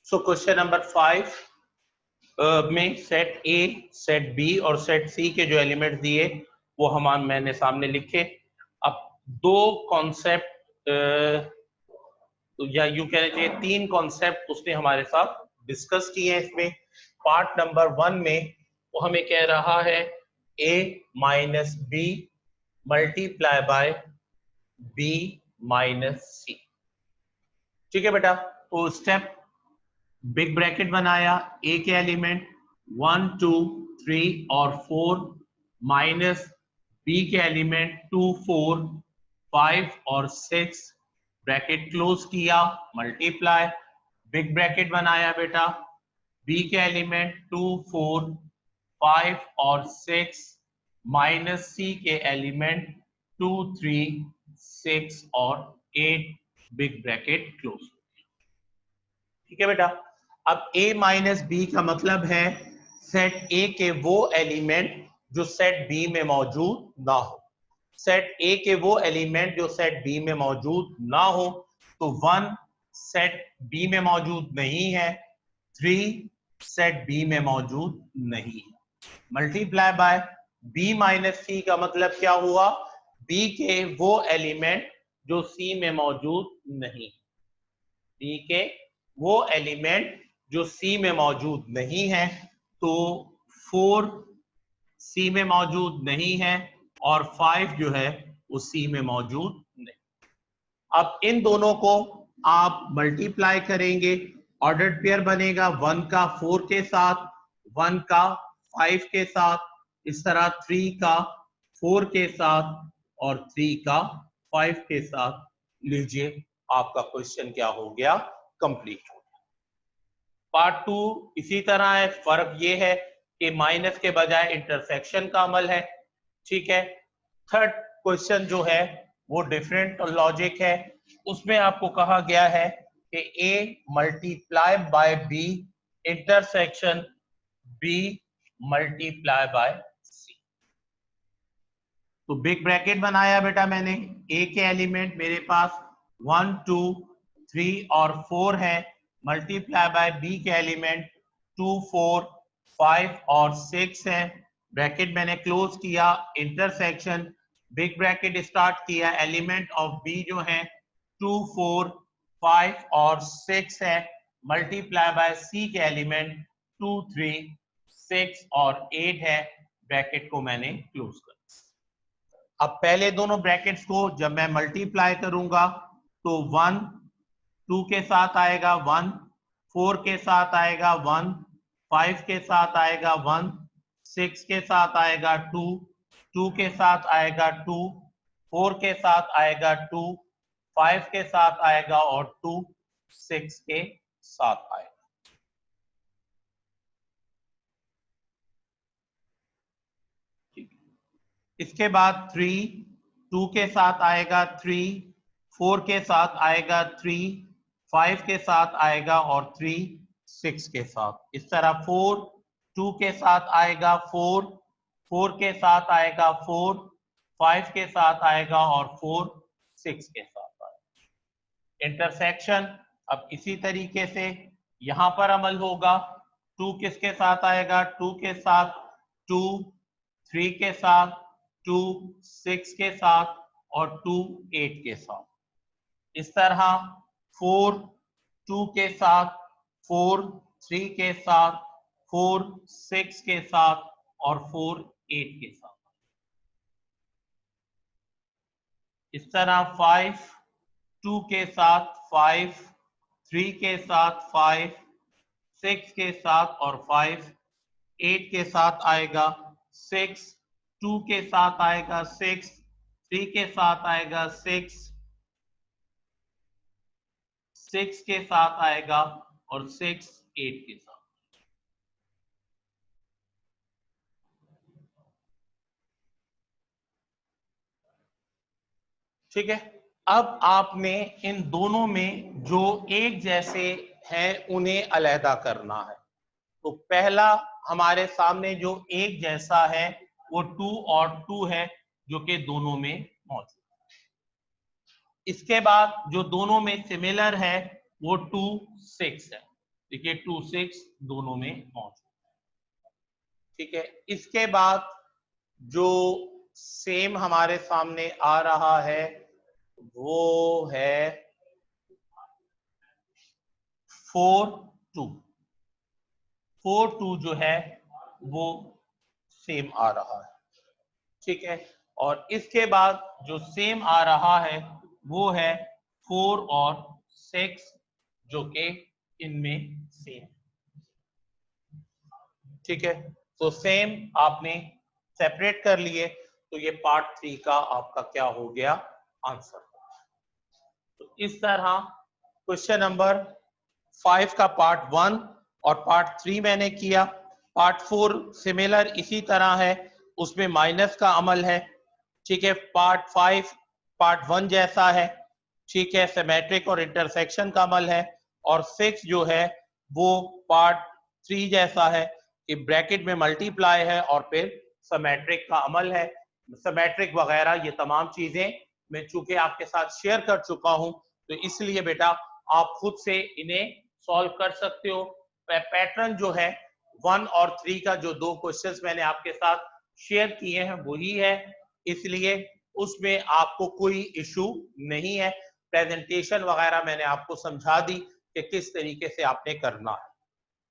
So question number 5 में set ए, set B और set सी के जो एलिमेंट दिए वो मैंने सामने लिखे। अब दो कॉन्सेप्ट या यूं कहना चाहिए 3 कॉन्सेप्ट उसने हमारे साथ डिस्कस किए हैं। इसमें पार्ट नंबर 1 में वो हमें कह रहा है a minus B multiply by b minus C. ठीक है बेटा, तो स्टेप बिग ब्रैकेट बनाया, ए के एलिमेंट 1 2 3 और 4 माइनस बी के एलिमेंट 2 4 5 और 6, ब्रैकेट क्लोज किया, मल्टीप्लाई, बिग ब्रैकेट बनाया बेटा, बी के एलिमेंट 2 4 5 और 6 माइनस सी के एलिमेंट 2 3 6 और 8, बिग ब्रैकेट क्लोज। ठीक है बेटा, अब a माइनस बी का मतलब है सेट a के वो एलिमेंट जो सेट b में मौजूद ना हो। सेट a के वो एलिमेंट जो सेट b में मौजूद ना हो, तो 1 सेट b में मौजूद नहीं है, 3 सेट b में मौजूद नहीं है, मल्टीप्लाई बाय b माइनस सी का मतलब क्या हुआ, b के वो एलिमेंट जो c में मौजूद नहीं, b के वो एलिमेंट जो सी में मौजूद नहीं है। तो 4 सी में मौजूद नहीं है और 5 जो है वो सी में मौजूद नहीं। अब इन दोनों को आप मल्टीप्लाई करेंगे, ऑर्डर्ड पेयर बनेगा 1 का 4 के साथ, 1 का 5 के साथ, इस तरह 3 का 4 के साथ और 3 का 5 के साथ। लीजिए आपका क्वेश्चन क्या हो गया, कंप्लीट हो गया। पार्ट 2 इसी तरह है, फर्क ये है कि माइनस के बजाय इंटरसेक्शन का अमल है। ठीक है, थर्ड क्वेश्चन जो है वो डिफरेंट लॉजिक है, उसमें आपको कहा गया है कि a multiply by b intersection b multiply by c। तो बिग ब्रैकेट बनाया बेटा मैंने, a के एलिमेंट मेरे पास 1 2 3 और 4 है, मल्टीप्लाई बाय b के एलिमेंट 2 4 5 और 6 है, ब्रैकेट मैंने क्लोज किया, इंटरसेक्शन बिग ब्रैकेट स्टार्ट किया, एलिमेंट ऑफ b जो है 2 4 5 और 6 है, मल्टीप्लाई बाय c के एलिमेंट 2 3 6 और 8 है, ब्रैकेट को मैंने क्लोज कर। अब पहले दोनों ब्रैकेट्स को जब मैं मल्टीप्लाई करूंगा तो 1 2 के साथ आएगा 1, 4 के साथ आएगा 1, 5 के साथ आएगा 1, 6 के साथ आएगा 2, 2 के साथ आएगा 2, 4 के साथ आएगा 2, 5 के साथ आएगा और 2 6 के साथ आएगा। इसके बाद 3 2 के साथ आएगा 3, 4 के साथ आएगा 3, 5 के साथ आएगा और 3 6 के साथ। इस तरह 4 2 के साथ आएगा 4, 4 के साथ आएगा 4, 5 के साथ आएगा और 4 6 के साथ आएगा। इंटरसेक्शन अब इसी तरीके से यहां पर अमल होगा, 2 किसके साथ आएगा, 2 के साथ, 2 3 के साथ, 2 6 के साथ और 2 8 के साथ। इस तरह 4 2 के साथ, 4 3 के साथ, 4 6 के साथ और 4 8 के साथ। इस तरह 5 2 के साथ, 5 3 के साथ, 5 6 के साथ और 5 8 के साथ आएगा, 6 2 के साथ आएगा, 6 3 के साथ आएगा, 6 6 के साथ आएगा और 6 8 के साथ। ठीक है, अब आपने इन दोनों में जो एक जैसे हैं उन्हें अलहदा करना है। तो पहला हमारे सामने जो एक जैसा है वो 2 और 2 है, जो कि दोनों में मौजूद है। इसके बाद जो दोनों में सिमिलर है वो 2 6 है। देखिए 2 6 दोनों में मौजूद, ठीक है। इसके बाद जो सेम हमारे सामने आ रहा है वो है 4 2, 4 2 जो है वो सेम आ रहा है, ठीक है। और इसके बाद जो सेम आ रहा है वो है 4 और 6 जो कि इनमें सेम, ठीक है। तो सेम आपने सेपरेट कर लिए, तो ये पार्ट 3 का आपका क्या हो गया आंसर। तो इस तरह क्वेश्चन नंबर 5 का पार्ट 1 और पार्ट 3 मैंने किया। पार्ट 4 सिमिलर इसी तरह है, उसमें माइनस का अमल है, ठीक है। पार्ट 5 पार्ट 1 जैसा है, ठीक है, सिमेट्रिक और इंटरसेक्शन का अमल है। और 6 जो है वो पार्ट 3 जैसा है कि ब्रैकेट में मल्टीप्लाई है और फिर सिमेट्रिक का अमल है। सिमेट्रिक वगैरह ये तमाम चीजें मैं चूंकि आपके साथ शेयर कर चुका हूं, तो इसलिए बेटा आप खुद से इन्हें सॉल्व कर सकते हो। पैटर्न जो है 1 और 3 का जो 2 क्वेश्चंस मैंने आपके साथ शेयर किए हैं वही है, इसलिए उसमें आपको कोई इशू नहीं है। प्रेजेंटेशन वगैरह मैंने आपको समझा दी कि किस तरीके से आपने करना है।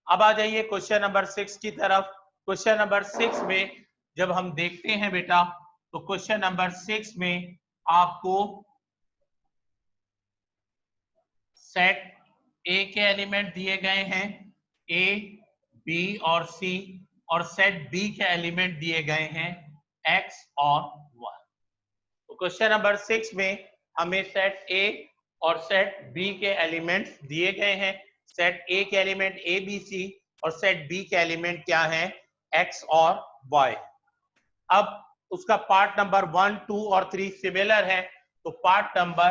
अब आ जाइए क्वेश्चन नंबर 6 की तरफ। क्वेश्चन नंबर 6 में जब हम देखते हैं बेटा, तो क्वेश्चन नंबर 6 में आपको सेट ए के एलिमेंट दिए गए हैं, ए बी और सी, और सेट बी के एलिमेंट दिए गए हैं एक्स और वाई। तो क्वेश्चन नंबर 6 में हमें सेट ए और सेट बी के एलिमेंट्स दिए गए हैं। सेट ए के एलिमेंट ए बी सी और सेट बी के एलिमेंट क्या हैं, एक्स और वाई। अब उसका पार्ट नंबर 1 2 और 3 सिमिलर है, तो पार्ट नंबर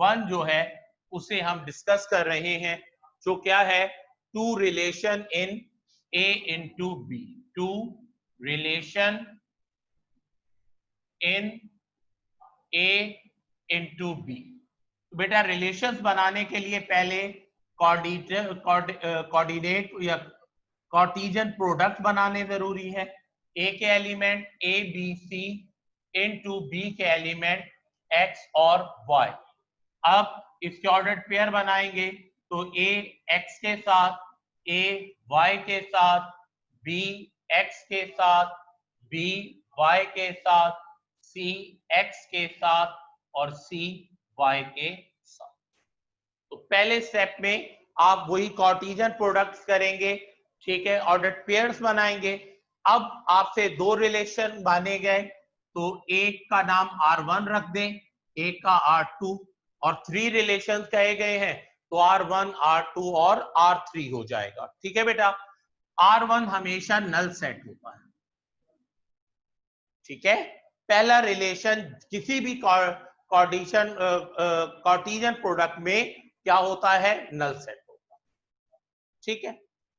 1 जो है उसे हम डिस्कस कर रहे हैं, जो क्या है, two relation in A into B, two relation in A into B. बेटा रिलेशंस बनाने के लिए पहले कोऑर्डिनेट या कार्टेशियन प्रोडक्ट बनाने जरूरी है। ए के element A B C into B के एलिमेंट एक्स और वाई। अब इसके ऑर्डर्ड पेयर बनाएंगे, तो ए एक्स के साथ, ए वाई के साथ, बी एक्स के साथ, बी वाई के साथ, सी एक्स के साथ और सी वाई के साथ। तो पहले स्टेप में आप वही कार्टेशियन प्रोडक्ट्स करेंगे, ठीक है, ऑर्डर्ड पेयर्स बनाएंगे। अब आपसे 2 रिलेशन माने गए, तो एक का नाम R1 रख दें, एक का R2, और 3 रिलेशन कहे गए हैं, तो R1 R2 और R3 हो जाएगा, ठीक है बेटा। R1 हमेशा नल सेट होता है, ठीक है। पहला रिलेशन किसी भी कार्टेशियन प्रोडक्ट में क्या होता है, नल सेट होता है, ठीक है।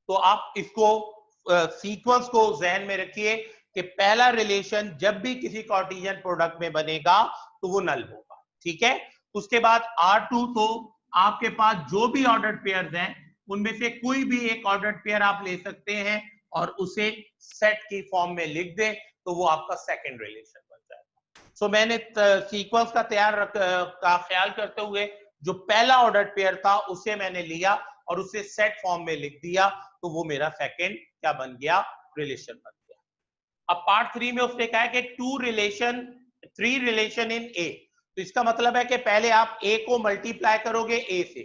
तो आप इसको सीक्वेंस को ज़हन में रखिए कि पहला रिलेशन जब भी किसी कार्टेशियन प्रोडक्ट में बनेगा तो वो नल होगा, ठीक है। उसके बाद R2, तो आपके पास जो भी ऑर्डर्ड पेयर्स हैं उनमें से कोई भी एक ऑर्डर्ड पेयर आप ले सकते हैं और उसे सेट की फॉर्म में लिख दें, तो वो आपका सेकंड रिलेशन बन जाएगा। सो मैंने सीक्वेंस का का ख्याल करते हुए जो पहला ऑर्डर्ड पेयर था उसे मैंने लिया और उसे सेट फॉर्म में लिख दिया, तो वो मेरा सेकंड क्या बन गया, रिलेशन बन गया। अब पार्ट 3 में उसने कहा कि 3 रिलेशन इन ए, तो इसका मतलब है कि पहले आप ए को मल्टीप्लाई करोगे ए से,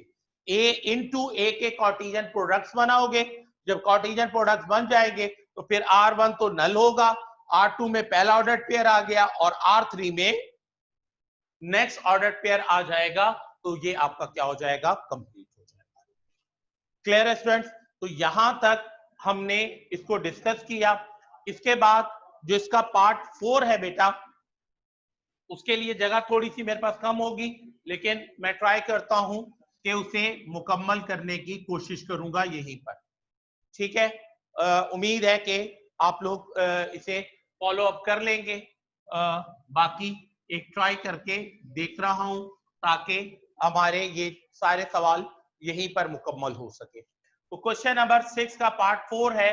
ए इंटू ए के कार्टेशियन प्रोडक्ट्स बनाओगे। जब कार्टेशियन प्रोडक्ट्स बन जाएंगे तो फिर R1 तो नल होगा, R2 में पहला ऑर्डर पेयर आ गया और R3 में नेक्स्ट ऑर्डर पेयर आ जाएगा, तो ये आपका क्या हो जाएगा, कंप्लीट हो जाएगा। क्लियर है स्टूडेंट्स? तो यहां तक हमने इसको डिस्कस किया। इसके बाद जो इसका पार्ट 4 है बेटा, उसके लिए जगह थोड़ी सी मेरे पास कम होगी, लेकिन मैं ट्राई करता हूं कि उसे मुकम्मल करने की कोशिश करूंगा यहीं पर, ठीक है। उम्मीद है कि आप लोग इसे फॉलो अप कर लेंगे। बाकी एक ट्राई करके देख रहा हूं ताकि हमारे ये सारे सवाल यहीं पर मुकम्मल हो सके। तो क्वेश्चन नंबर 6 का पार्ट 4 है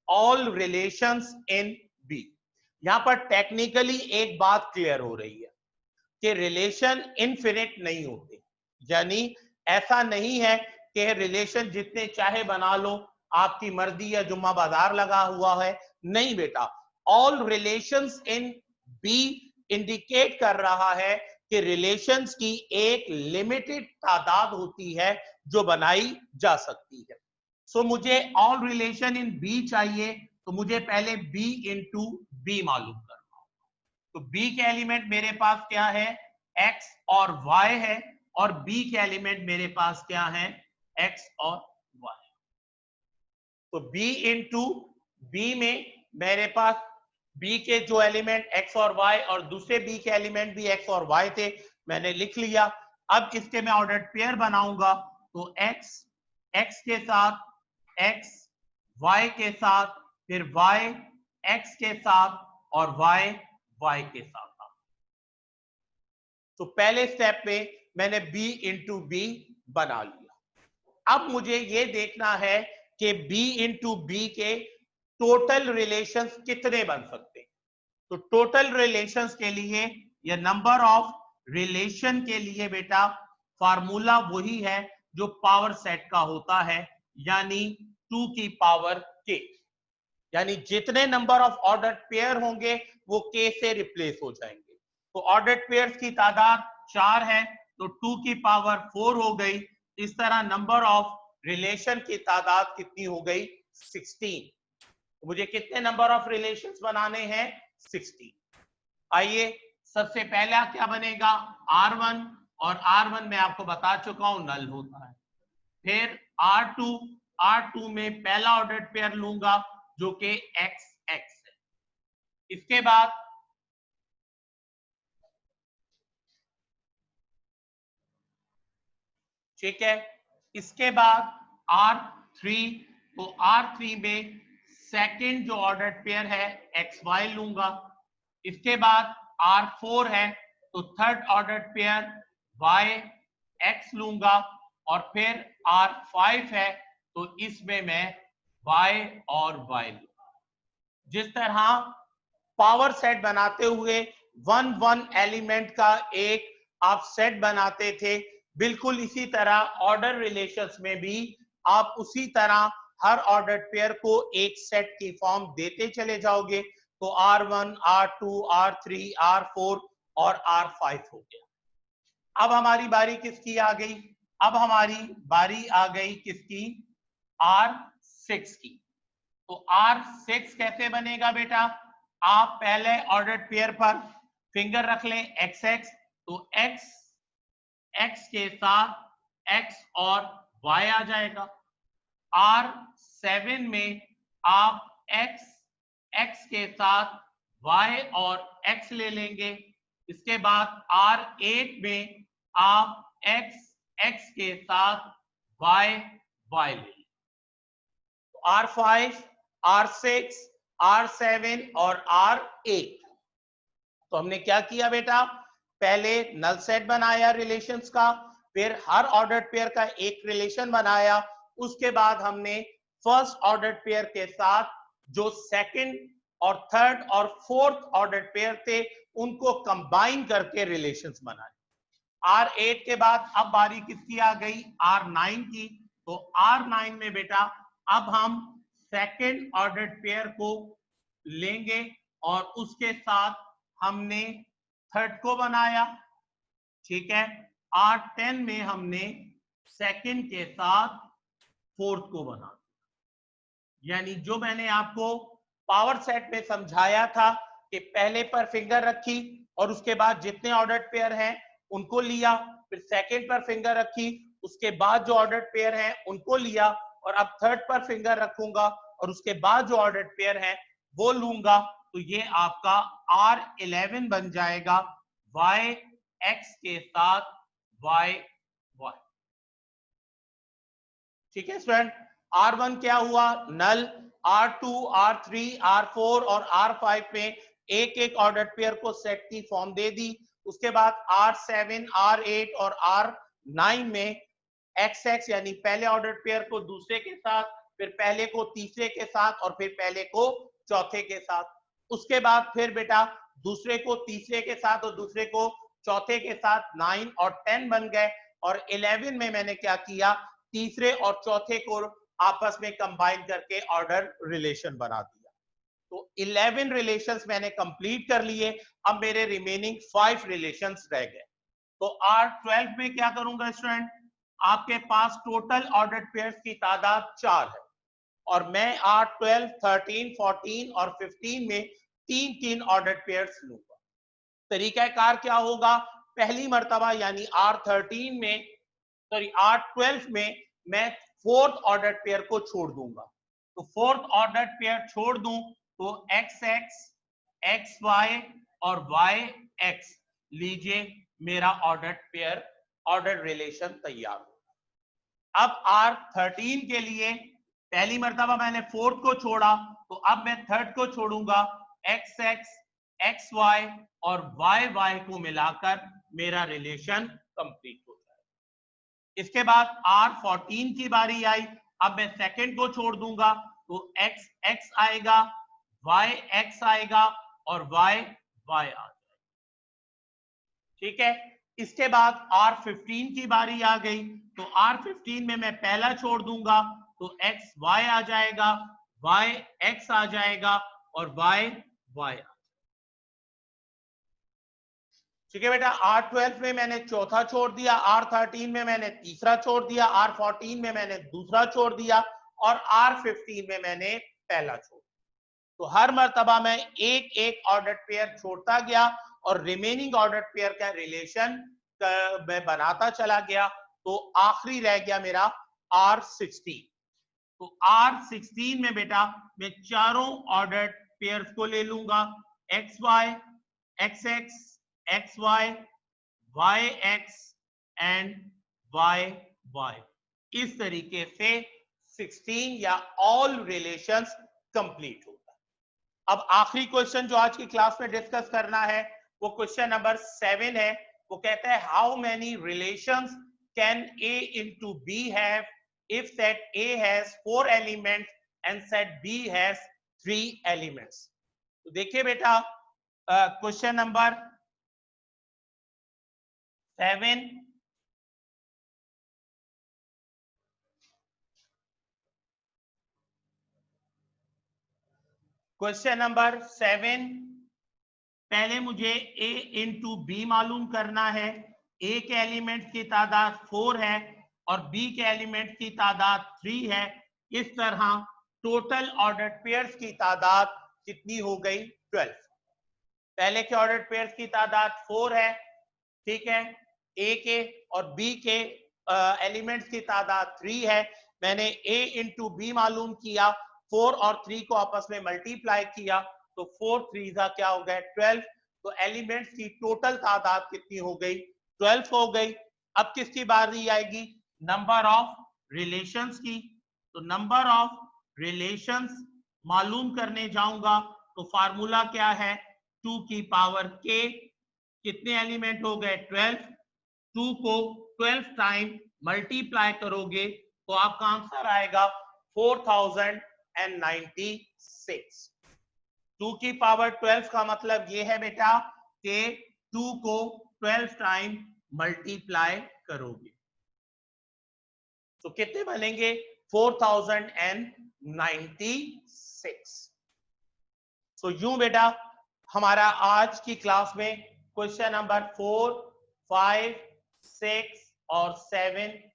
ऑल रिलेशंस इन बी। यहां पर टेक्निकली एक बात क्लियर हो रही है कि रिलेशन इनफिनिट नहीं होते, यानी ऐसा नहीं है कि रिलेशन जितने चाहे बना लो, आपकी मर्जी या जुम्मा बाजार लगा हुआ है। नहीं बेटा, all relations in B indicate कर रहा है कि रिलेशंस की एक लिमिटेड तादाद होती है जो बनाई जा सकती है। सो मुझे ऑल रिलेशन इन बी चाहिए, तो मुझे पहले बी इंटू बी मालूम करना होगा। तो बी के एलिमेंट मेरे पास क्या है, x और y है, और b के एलिमेंट मेरे पास क्या है, x और y। तो b इंटू बी में मेरे पास b के जो एलिमेंट x और y और दूसरे b के एलिमेंट भी x और y थे, मैंने लिख लिया। अब इसके मैं ऑर्डर्ड पेयर बनाऊंगा, तो x के साथ x, y के साथ, फिर y x के साथ, और y y के साथ। तो पहले स्टेप पे मैंने b इंटू बी बना लिया। अब मुझे ये देखना है कि b इंटू बी के टोटल रिलेशंस कितने बन सकते हैं। तो टोटल रिलेशंस के लिए या नंबर ऑफ रिलेशन के लिए बेटा फार्मूला वही है जो पावर सेट का होता है, यानी 2 की पावर k, यानी जितने नंबर ऑफ ऑर्डर्ड पेयर होंगे वो k से रिप्लेस हो जाएंगे। तो ऑर्डर्ड पेयर्स की तादाद 4 है, तो 2 की पावर 4 हो गई। इस तरह नंबर ऑफ रिलेशन की तादाद कितनी हो गई, 16। मुझे कितने नंबर ऑफ रिलेशंस बनाने हैं, 16। आइए सबसे पहला क्या बनेगा, R1, और R1 में आपको बता चुका हूं नल होता है। फिर R2 में पहला ऑर्डर्ड पेयर लूंगा जो कि XX है। इसके बाद ठीक है, इसके बाद R3, तो R3 में सेकंड जो ऑर्डर्ड पेयर है XY लूंगा। इसके बाद R4 है, तो थर्ड ऑर्डर्ड पेयर YX लूंगा, और फिर R5 है, तो इसमें मैं Y और Y लूंगा। जिस तरह पावर सेट बनाते हुए 1 एलिमेंट का एक आप सेट बनाते थे, बिल्कुल इसी तरह ऑर्डर रिलेशंस में भी आप उसी तरह हर ऑर्डर्ड पेयर को एक सेट की फॉर्म देते चले जाओगे। तो R1, R2, R3, R4 और R5 हो गया। अब हमारी बारी किसकी आ गई, अब हमारी बारी आ गई किसकी, R6 की। तो R6 कैसे बनेगा बेटा, आप पहले ऑर्डर्ड पेयर पर फिंगर रख लें XX, तो X के साथ X और Y आ जाएगा। R7 में आप X के साथ Y और X ले लेंगे। इसके बाद R8 में आप X के साथ Y ले लेंगे। R5, R6, R7 और R8। तो हमने क्या किया बेटा, पहले नल सेट बनाया रिलेशंस का, फिर हर ऑर्डर्ड पेयर का एक रिलेशन बनाया। उसके बाद हमने फर्स्ट ऑर्डर्ड पेयर के साथ जो सेकंड और थर्ड और फोर्थ ऑर्डर्ड पेयर थे उनको कंबाइन करके रिलेशंस बनाए। R8 के बाद अब बारी किसकी आ गई, R9 की। तो R9 में बेटा अब हम सेकंड ऑर्डर्ड पेयर को लेंगे और उसके साथ हमने थर्ड को बनाया, ठीक है। R10 में हमने सेकंड के साथ फोर्थ को बना, यानी जो मैंने आपको पावर सेट में समझाया था कि पहले पर फिंगर रखी और उसके बाद जितने ऑर्डर्ड पेयर हैं उनको लिया, फिर सेकंड पर फिंगर रखी, उसके बाद जो ऑर्डर्ड पेयर हैं उनको लिया, और अब थर्ड पर फिंगर रखूंगा और उसके बाद जो ऑर्डर्ड पेयर हैं वो लूंगा। तो ये आपका R11 बन जाएगा, YX के साथ Y। ठीक है स्टूडेंट, R1 क्या हुआ, नल। R2, R3, R4 और R5 में एक एक ऑर्डर्ड पेयर को सेट की फॉर्म दे दी। उसके बाद R7, R8 और R9 में एक्स एक्स यानी पहले ऑर्डर पेयर को दूसरे के साथ, फिर पहले को तीसरे के साथ और फिर पहले को चौथे के साथ। उसके बाद फिर बेटा दूसरे को तीसरे के साथ और दूसरे को चौथे के साथ 9 और 10 बन गए, और 11 में मैंने क्या किया, तीसरे और चौथे को आपस में कंबाइन करके ऑर्डर रिलेशन बना दिया। तो 11 रिलेशंस मैंने कंप्लीट कर लिए। अब मेरे रिमेनिंग 5 रिलेशंस रह गए। तो R12 में क्या करूंगा स्टूडेंट, आपके पास टोटल ऑर्डर्ड पेयर्स की तादाद 4 है, और मैं R12, 13, 14 और 15 में 3-3 ऑर्डर्ड पेयर्स लूंगा। तरीकाकार क्या होगा, पहली मर्तबा यानी R13 में, सॉरी R12 में मैं फोर्थ ऑर्डर्ड पेयर को छोड़ दूंगा। तो फोर्थ ऑर्डर्ड पेयर छोड़ दूं तो XX, XY और YX लीजिए मेरा ऑर्डर्ड पेयर, ऑर्डर रिलेशन तैयार हो। अब R13 के लिए पहली मर्तबा मैंने फोर्थ को छोड़ा, तो अब मैं थर्ड को छोड़ूंगा, XX, XY और YY को मिलाकर मेरा रिलेशन कंप्लीट हो जाएगा। इसके बाद R14 की बारी आई, अब मैं सेकंड को छोड़ दूंगा, तो XX आएगा, YX आएगा और YY आ जाएगा। ठीक है, इसके बाद R15 की बारी आ गई, तो R15 में मैं पहला छोड़ दूंगा, तो XY आ जाएगा, YX आ जाएगा और YY आ। ठीक है बेटा, R12 में मैंने चौथा छोड़ दिया, R13 में मैंने तीसरा छोड़ दिया, R14 में मैंने दूसरा छोड़ दिया और R15 में मैंने पहला छोड़ दिया। तो हर मर्तबा मैं एक एक ऑर्डर्ड पेयर छोड़ता गया और रिमेनिंग ऑर्डर्ड पेयर का रिलेशन मैं बनाता चला गया। तो आखिरी रह गया मेरा R16। तो R16 में बेटा मैं चारों ऑर्डर्ड पेयर्स को ले लूंगा, XY, XX, XY, YX and YY। इस तरीके से 16 या ऑल रिलेशंस कंप्लीट होता है। अब आखिरी क्वेश्चन जो आज की क्लास में डिस्कस करना है वो क्वेश्चन नंबर 7 है। वो कहता है how many relations can A into B have if set A has 4 elements and set B has 3 elements। तो देखिए बेटा क्वेश्चन नंबर 7, क्वेश्चन नंबर 7, पहले मुझे A into B मालूम करना है। A के एलिमेंट्स की तादाद 4 है और B के एलिमेंट्स की तादाद 3 है। इस तरह टोटल ऑर्डर्ड पेयर्स की तादाद कितनी हो गई, 12। पहले के ऑर्डर्ड पेयर्स की तादाद 4 है, ठीक है, A के और B के एलिमेंट्स की तादाद 3 है। मैंने A into B मालूम किया, 4 और 3 को आपस में मल्टीप्लाई किया, तो 4 3 क्या हो गए 12। तो एलिमेंट्स की टोटल तादाद कितनी हो गई, 12 हो गई। अब किसकी बारी आएगी, नंबर ऑफ रिलेशंस की। तो नंबर ऑफ रिलेशंस मालूम करने जाऊंगा, तो फार्मूला क्या है, 2 की पावर k, कितने एलिमेंट हो गए 12, 2 को 12 टाइम मल्टीप्लाई करोगे तो आपका आंसर आएगा 4096। 2 की पावर 12 का मतलब ये है बेटा कि 2 को 12 टाइम मल्टीप्लाई करोगे तो कितने बनेंगे 4096। तो यूं बेटा हमारा आज की क्लास में क्वेश्चन नंबर 4, 5, 6 और 7